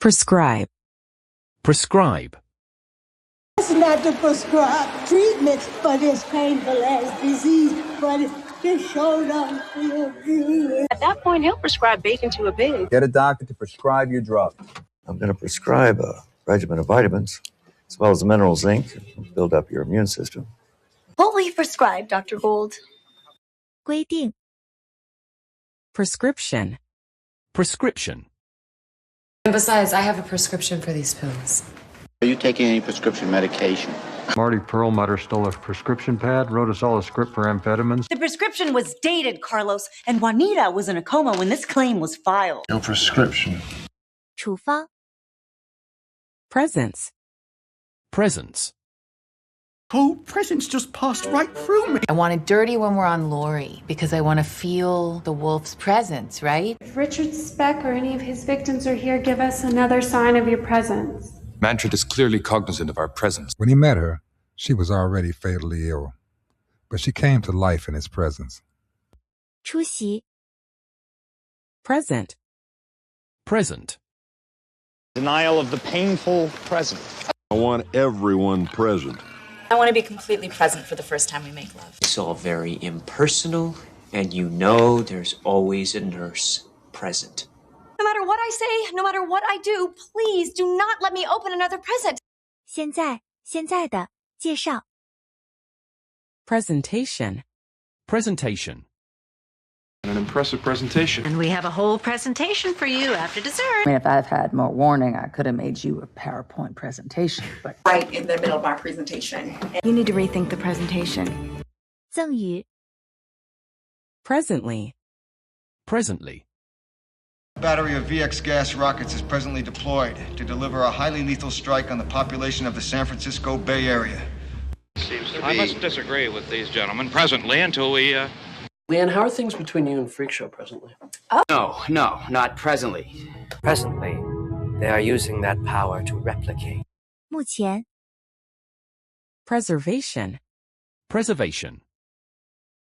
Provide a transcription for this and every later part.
Prescribe. Prescribe. It's not to prescribe treatment for this painful ass disease, but to show them feel good. At that point, he'll prescribe bacon to a pig. Get a doctor to prescribe your drug. I'm going to prescribe a regimen of vitamins, as well as the mineral zinc, to build up your immune system. What will you prescribe, Dr. Gold? 规定 prescription. Prescription. And besides, I have a prescription for these pills. Are you taking any prescription medication? Marty Perlmutter stole a prescription pad, wrote us all a script for amphetamines. The prescription was dated, Carlos, and Juanita was in a coma when this claim was filed. No prescription. 处方 presents. Presents. Cold presents just passed right through me. I want it dirty when we're on Lori, because I want to feel the wolf's presence, right? If Richard Speck or any of his victims are here, give us another sign of your presence. Manfred is clearly cognizant of our presence. When he met her, she was already fatally ill, but she came to life in his presence. 出席 present. Present. Denial of the painful present. I want everyone present. I want to be completely present for the first time we make love. It's all very impersonal, and you know there's always a nurse present. No matter what I say, no matter what I do, please do not let me open another present. 现在的介绍 presentation. Presentation. An impressive presentation. And we have a whole presentation for you after dessert. I mean, if I've had more warning, I could have made you a PowerPoint presentation, but... Right in the middle of our presentation. You need to rethink the presentation. 赠予 presently. Presently. A battery of VX gas rockets is presently deployed to deliver a highly lethal strike on the population of the San Francisco Bay Area. I must disagree with these gentlemen presently until we, Leanne, how are things between you and Freakshow presently? No, not presently. Presently, they are using that power to replicate. 目前 preservation. Preservation.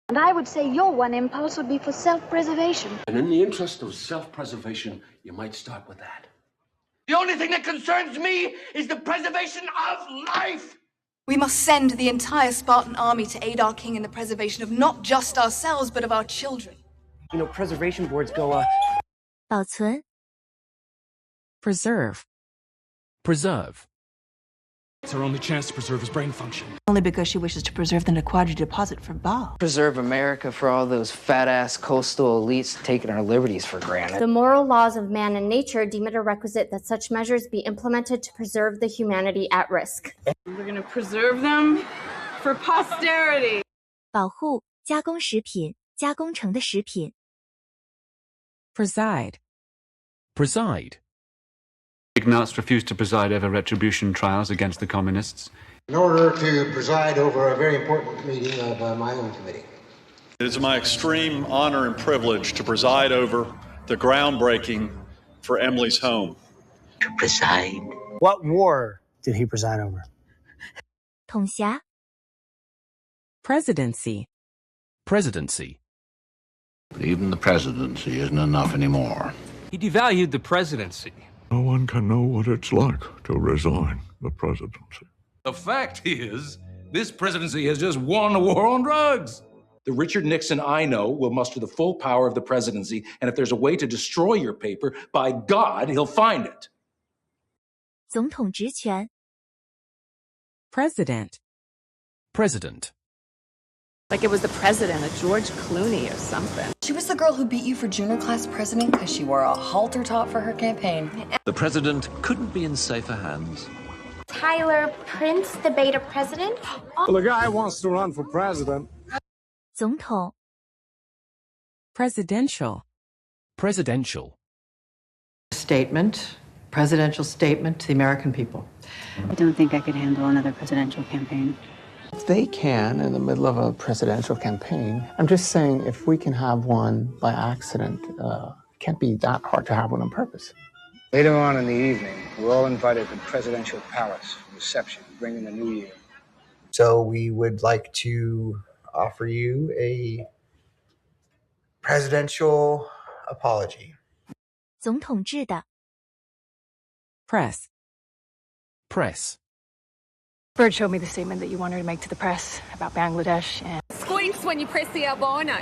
And I would say your one impulse would be for self-preservation. And in the interest of self-preservation, you might start with that. The only thing that concerns me is the preservation of life! We must send the entire Spartan army to aid our king in the preservation of not just ourselves, but of our children. You know, preservation boards go, 保存 preserve. Preserve. It's our only chance to preserve his brain function. Only because she wishes to preserve the Nequadri deposit for Baal. Preserve America for all those fat-ass coastal elites taking our liberties for granted. The moral laws of man and nature deem it a requisite that such measures be implemented to preserve the humanity at risk. We're going to preserve them for posterity. 保护加工食品加工成的食品 preside. Preside. Ignatz refused to preside over retribution trials against the communists. In order to preside over a very important meeting of my own committee. It is my extreme honor and privilege to preside over the groundbreaking for Emily's home. To preside. What war did he preside over? 统辖 presidency. Presidency. But even the presidency isn't enough anymore. He devalued the presidency. No one can know what it's like to resign the presidency. The fact is, this presidency has just won a war on drugs. The Richard Nixon I know will muster the full power of the presidency, and if there's a way to destroy your paper, by God, he'll find it. 总统职权 president. President. Like it was the president, a George Clooney or something. She was the girl who beat you for junior class president because she wore a halter top for her campaign. The president couldn't be in safer hands. Tyler Prince, the beta president? Well, the guy wants to run for president. 总统 presidential. Presidential. Statement, presidential statement to the American people. I don't think I could handle another presidential campaign. They can in the middle of a presidential campaign. I'm just saying if we can have one by accident, it can't be that hard to have one on purpose. Later on in the evening, we're all invited to the presidential palace for reception, bringing the new year. So we would like to offer you a presidential apology. 总统制的 Press. Press. Bird showed me the statement that you wanted to make to the press about Bangladesh and... Squeaks when you press the albino.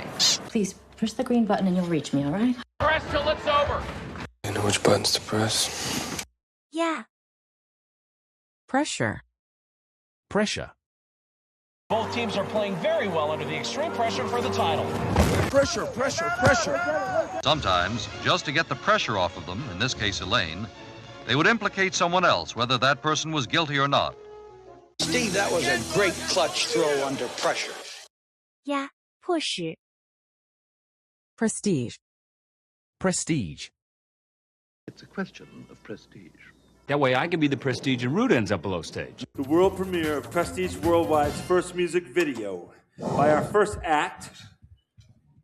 Please, push the green button and you'll reach me, all right? Press till it's over. I know which buttons to press. Yeah. Pressure. Pressure. Both teams are playing very well under the extreme pressure for the title. Pressure, pressure, pressure. Sometimes, just to get the pressure off of them, in this case Elaine, they would implicate someone else, whether that person was guilty or not. Steve, that was a great clutch throw under pressure. Yeah, 迫使. Prestige. Prestige. It's a question of prestige. That way I can be the prestige and Root ends up below stage. The world premiere of Prestige Worldwide's first music video by our first act,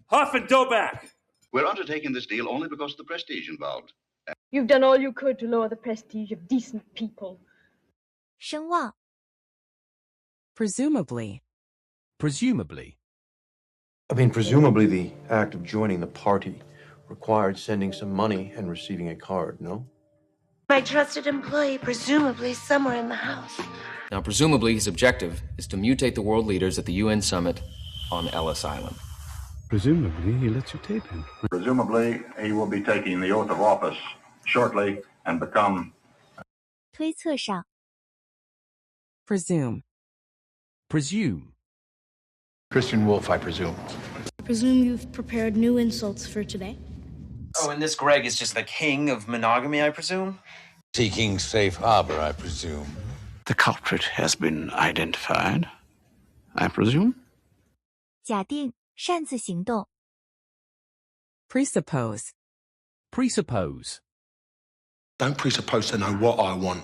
Huff and Doback. We're undertaking this deal only because of the prestige involved. You've done all you could to lower the prestige of decent people. 声望. Presumably. Presumably. I mean, presumably the act of joining the party required sending some money and receiving a card, no? My trusted employee, presumably somewhere in the house. Now, presumably, his objective is to mutate the world leaders at the UN summit on Ellis Island. Presumably, he lets you tape him. Presumably, he will be taking the oath of office shortly and become... 推测上. Presume. Presume. Christian Wolf, I presume. Presume you've prepared new insults for today? Oh, and this Greg is just the king of monogamy, I presume? Seeking safe harbor, I presume. The culprit has been identified, I presume. 假定, 擅自行动. Presuppose. Presuppose. Don't presuppose to know what I want.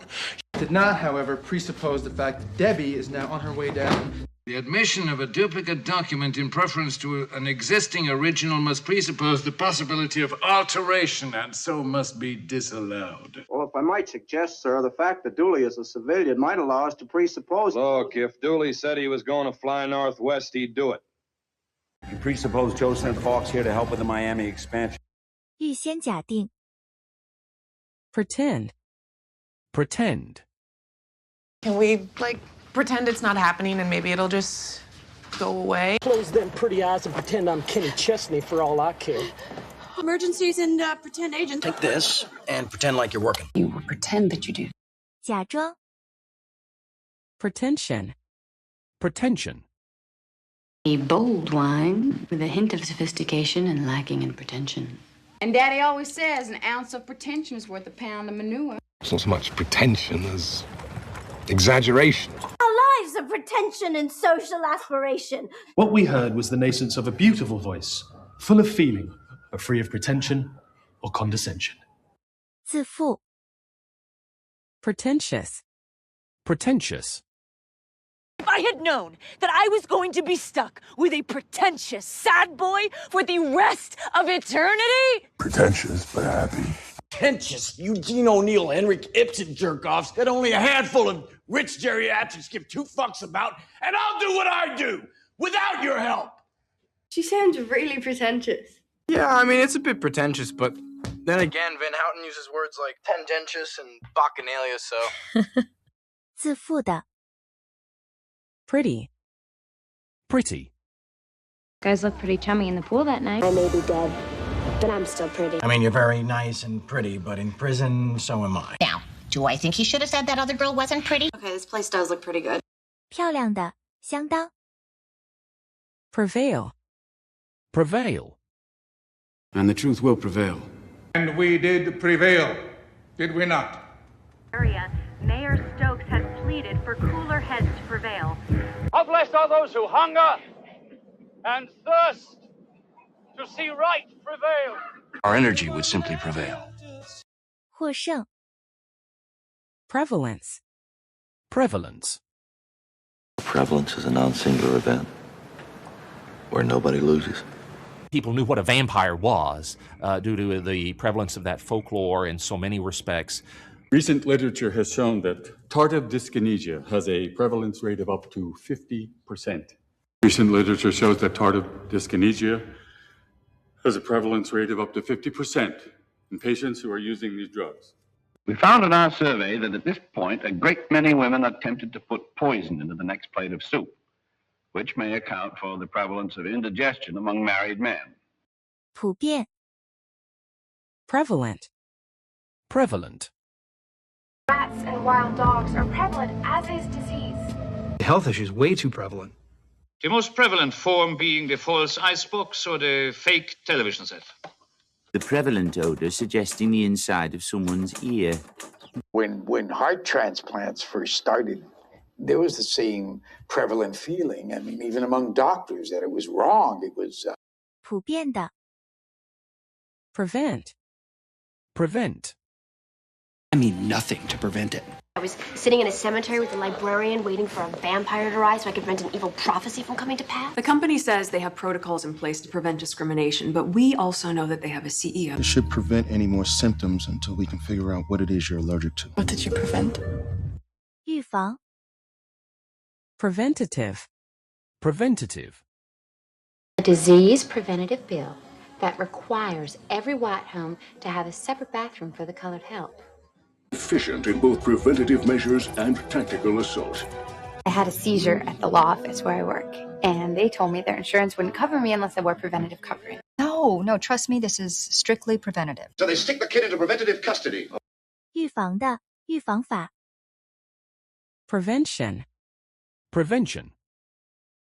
Did not, however, presuppose the fact that Debbie is now on her way down. The admission of a duplicate document in preference to an existing original must presuppose the possibility of alteration and so must be disallowed. Well, if I might suggest, sir, the fact that Dooley is a civilian might allow us to presuppose... Look, if Dooley said he was going to fly northwest, he'd do it. You presuppose Joe sent Hawks here to help with the Miami expansion. 预先假定. Pretend. Pretend. Can we, pretend it's not happening and maybe it'll just go away? Close them pretty eyes and pretend I'm Kenny Chesney for all I care. Emergencies and pretend agents. Take this and pretend like you're working. You will pretend that you do. 假装. Pretension. Pretension. A bold wine with a hint of sophistication and lacking in pretension. And Daddy always says an ounce of pretension is worth a pound of manure. It's not so much pretension as exaggeration. Our lives are pretension and social aspiration. What we heard was the nascence of a beautiful voice, full of feeling, but free of pretension or condescension. 自负. Pretentious. Pretentious. If I had known that I was going to be stuck with a pretentious sad boy for the rest of eternity... Pretentious, but happy. Pretentious Eugene O'Neill, Henrik Ibsen jerk-offs that only a handful of rich geriatrics give two fucks about, and I'll do what I do, without your help! She sounds really pretentious. Yeah, I mean, it's a bit pretentious, but then again, Van Houten uses words like tendentious and bacchanalia, so... 自负的. Pretty. Pretty. Guys look pretty chummy in the pool that night. I may be dead, but I'm still pretty. I mean, you're very nice and pretty, but in prison, so am I. Now, do I think he should have said that other girl wasn't pretty? Okay, this place does look pretty good. 漂亮的, 相当. Prevail. Prevail. And the truth will prevail. And we did prevail, did we not? Area, Mayor Stokes has pleaded for cooler heads to prevail. How blessed are those who hunger and thirst to see right prevail. Our energy would simply prevail. 获胜. Prevalence. Prevalence. Prevalence is a non-singular event where nobody loses. People knew what a vampire was due to the prevalence of that folklore in so many respects. Recent literature has shown that tardive dyskinesia has a prevalence rate of up to 50%. Recent literature shows that tardive dyskinesia has a prevalence rate of up to 50% in patients who are using these drugs. We found in our survey that at this point, a great many women are tempted to put poison into the next plate of soup, which may account for the prevalence of indigestion among married men. 普遍 Prevalent. Prevalent. Rats and wild dogs are prevalent, as is disease. The health issue is way too prevalent. The most prevalent form being the false icebox or the fake television set. The prevalent odor suggesting the inside of someone's ear. When heart transplants first started, there was the same prevalent feeling. I mean, even among doctors, that it was wrong. It was 普遍的 Prevent. Prevent. I mean nothing to prevent it. I was sitting in a cemetery with a librarian waiting for a vampire to rise so I could prevent an evil prophecy from coming to pass. The company says they have protocols in place to prevent discrimination, but we also know that they have a CEO. It should prevent any more symptoms until we can figure out what it is you're allergic to. What did you prevent? 预防 Preventative. Preventative. A disease preventative bill that requires every white home to have a separate bathroom for the colored help. Efficient in both preventative measures and tactical assault. I had a seizure at the law office where I work, and they told me their insurance wouldn't cover me unless I wore preventative covering. No, trust me, this is strictly preventative. So they stick the kid into preventative custody. 预防的预防法 Prevention. Prevention.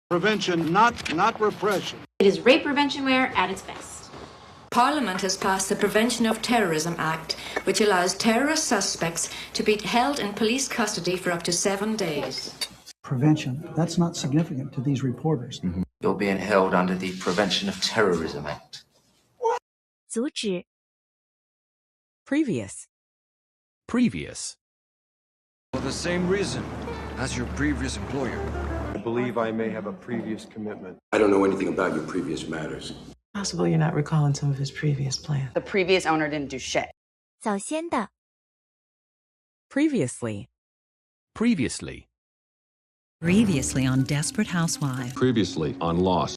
Prevention, not repression. It is rape prevention wear at its best. Parliament has passed the Prevention of Terrorism Act, which allows terrorist suspects to be held in police custody for up to 7 days. Prevention, that's not significant to these reporters. You're being held under the Prevention of Terrorism Act. 阻止 Previous. Previous. For the same reason as your previous employer. I believe I may have a previous commitment. I don't know anything about your previous matters. Possible you're not recalling some of his previous plans. The previous owner didn't do shit. 早先的 Previously. Previously. Previously on Desperate Housewives. Previously on Lost.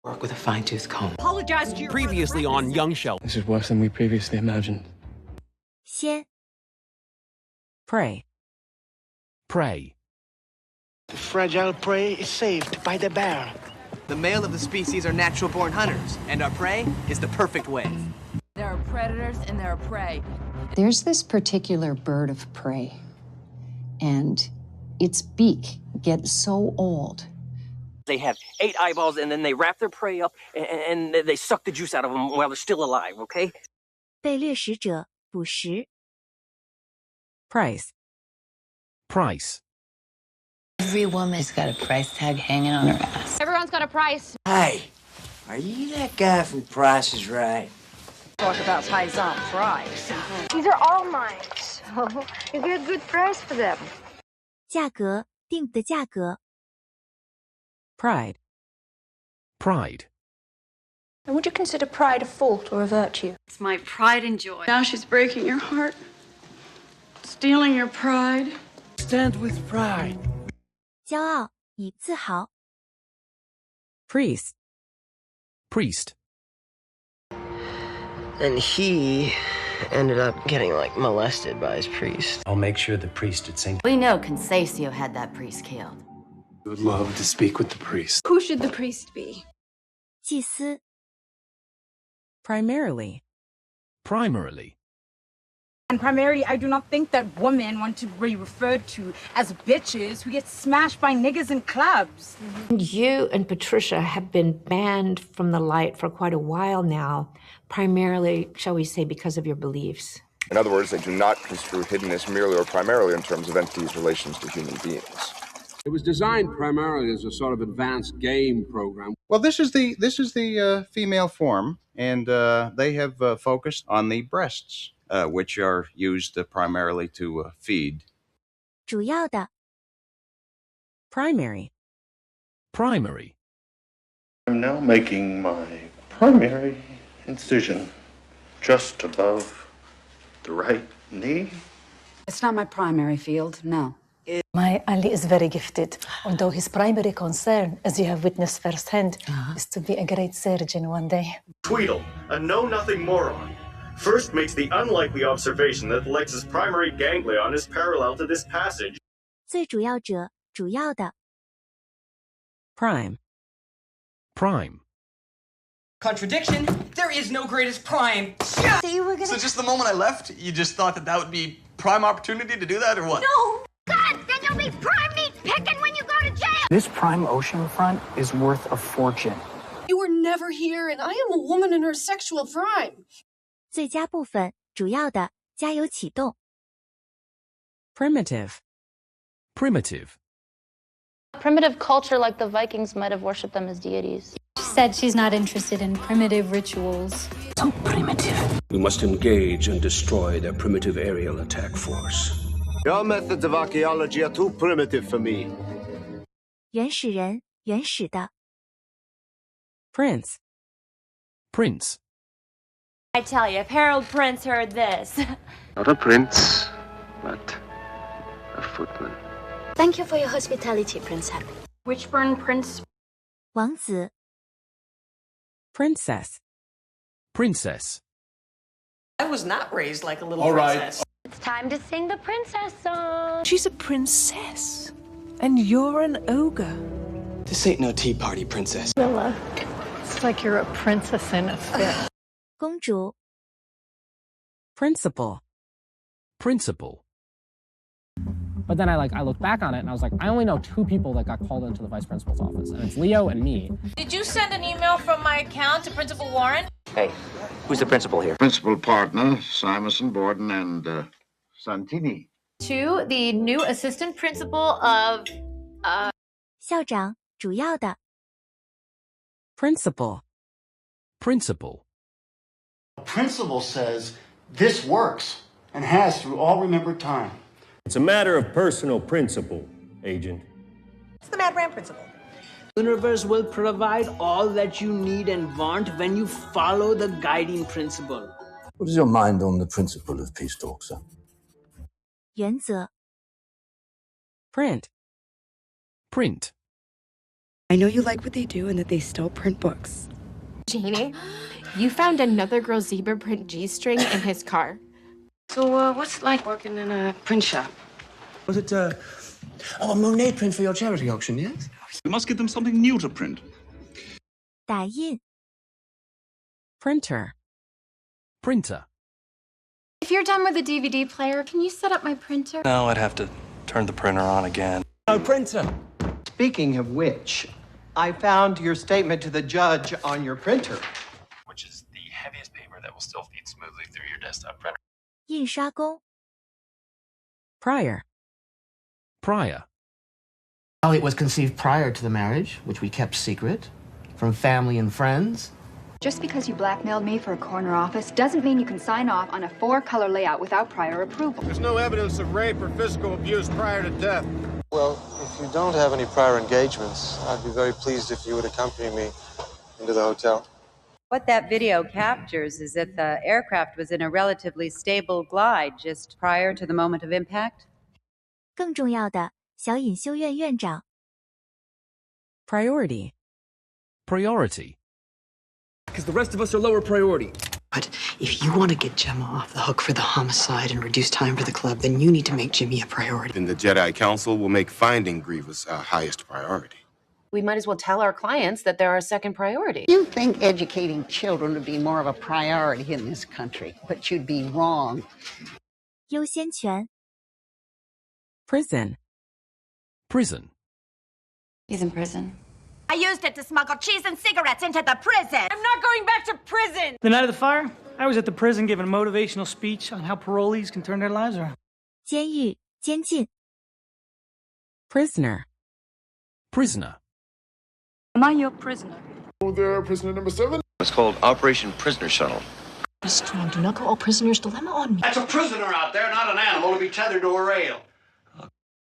Work with a fine-tooth comb. Apologize to your previously on Young Shell. This is worse than we previously imagined. 先 Prey. Prey. The fragile prey is saved by the bear. The male of the species are natural-born hunters, and our prey is the perfect wave. There are predators and there are prey. There's this particular bird of prey, and its beak gets so old. They have 8 eyeballs, and then they wrap their prey up, and they suck the juice out of them while they're still alive, okay? 被掠食者捕食 Price. Price. Every woman's got a price tag hanging on her ass. Everyone's got a price. Hey, are you that guy from Price is Right? Talk about ties on price. These are all mine, so you get a good price for them. 价格定的价格 Pride. Pride. And would you consider pride a fault or a virtue? It's my pride and joy. Now she's breaking your heart, stealing your pride. Stand with pride. 骄傲以自豪 Priest. Priest. And he ended up getting, molested by his priest. I'll make sure the priest at St. We know Concesio had that priest killed. I would love to speak with the priest. Who should the priest be? 祭司 Primarily. Primarily. And primarily, I do not think that women want to be referred to as bitches who get smashed by niggas in clubs. You and Patricia have been banned from the light for quite a while now, primarily, shall we say, because of your beliefs. In other words, they do not construe hiddenness merely or primarily in terms of entities' relations to human beings. It was designed primarily as a sort of advanced game program. Well, this is the female form, and they have focused on the breasts, which are used primarily to feed. 主要的 Primary. Primary. I'm now making my primary incision just above the right knee. It's not my primary field, no. My Ali is very gifted, although his primary concern, as you have witnessed firsthand, is to be a great surgeon one day. Tweedle, a know-nothing moron. First makes the unlikely observation that the leg's primary ganglion is parallel to this passage. 最主要者，主要的。Prime. Prime. Contradiction? There is no greatest prime. So you were gonna... So just the moment I left, you just thought that would be prime opportunity to do that, or what? No! God, then you'll be prime meat picking when you go to jail! This prime oceanfront is worth a fortune. You were never here, and I am a woman in her sexual prime. 最佳部分，主要的，加油启动。Primitive. Primitive. Primitive culture like the Vikings might have worshipped them as deities. She said she's not interested in primitive rituals. So primitive. We must engage and destroy their primitive aerial attack force. Your methods of archaeology are too primitive for me. 原始人，原始的。Prince. Prince. I tell you, if Harold Prince heard this. Not a prince, but a footman. Thank you for your hospitality, Prince Harry. Witchburn Prince. 王子， Princess. Princess. I was not raised like a little All right. princess. It's time to sing the princess song. She's a princess, and you're an ogre. This ain't no tea party, princess. Willa, it's like you're a princess in a fit. 公主， Principal. Principal. But then I looked back on it and I was like, I only know 2 people that got called into the vice principal's office, and it's Leo and me. Did you send an email from my account to Principal Warren? Hey, who's the principal here? Principal partner, Simonson, Borden, and Santini. To the new assistant principal of, 校长，主要的。 Principal. Principal. The principal says this works and has through all remembered time. It's a matter of personal principle, Agent. It's the Mad Ram principle. Universe will provide all that you need and want when you follow the guiding principle. What is your mind on the principle of peace talk, sir? 原则， Print. Print. I know you like what they do and that they still print books. Janie, you found another girl's zebra print G-string in his car. So, what's it like working in a print shop? Was it, a Monet print for your charity auction, yes? We must give them something new to print. 打印， Printer. Printer. If you're done with the DVD player, can you set up my printer? No, I'd have to turn the printer on again. No printer. Speaking of which, I found your statement to the judge on your printer. Which is the heaviest paper that will still feed smoothly through your desktop printer. 印刷工， Prior. Prior. Elliot was conceived prior to the marriage, which we kept secret from family and friends. Just because you blackmailed me for a corner office doesn't mean you can sign off on a 4-color layout without prior approval. There's no evidence of rape or physical abuse prior to death. Well, if you don't have any prior engagements, I'd be very pleased if you would accompany me into the hotel. What that video captures is that the aircraft was in a relatively stable glide just prior to the moment of impact. 更重要的，小隐修院院长， Priority. Priority. Because the rest of us are lower priority. But if you want to get Gemma off the hook for the homicide and reduce time for the club, then you need to make Jimmy a priority. Then the Jedi Council will make finding Grievous our highest priority. We might as well tell our clients that they're our second priority. You think educating children would be more of a priority in this country, but you'd be wrong. 优先权， Prison. Prison. He's in prison. I used it to smuggle cheese and cigarettes into the prison. I'm not going back to prison! The night of the fire, I was at the prison giving a motivational speech on how parolees can turn their lives around. 监狱，监禁， Prisoner. Prisoner. Am I your prisoner? Oh, there, prisoner number 7. It's called Operation Prisoner Shuttle. Strong, do not go all prisoner's dilemma on me. That's a prisoner out there, not an animal to be tethered to a rail.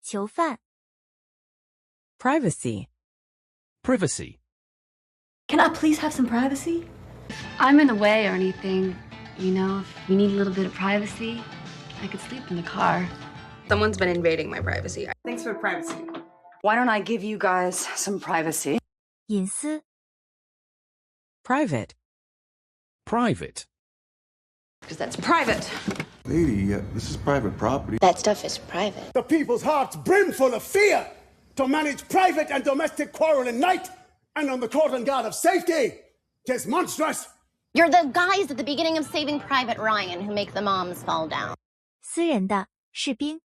囚犯， Privacy. Privacy. Can I please have some privacy? I'm in the way or anything. You know, if you need a little bit of privacy, I could sleep in the car. Someone's been invading my privacy. Thanks for privacy. Why don't I give you guys some privacy? 隐私， Private. Private. Because that's private. Lady, this is private property. That stuff is private. The people's hearts brimful of fear to manage private and domestic quarrel in night and on the court and guard of safety. 'Tis monstrous. You're the guys at the beginning of Saving Private Ryan who make the moms fall down.私人的士兵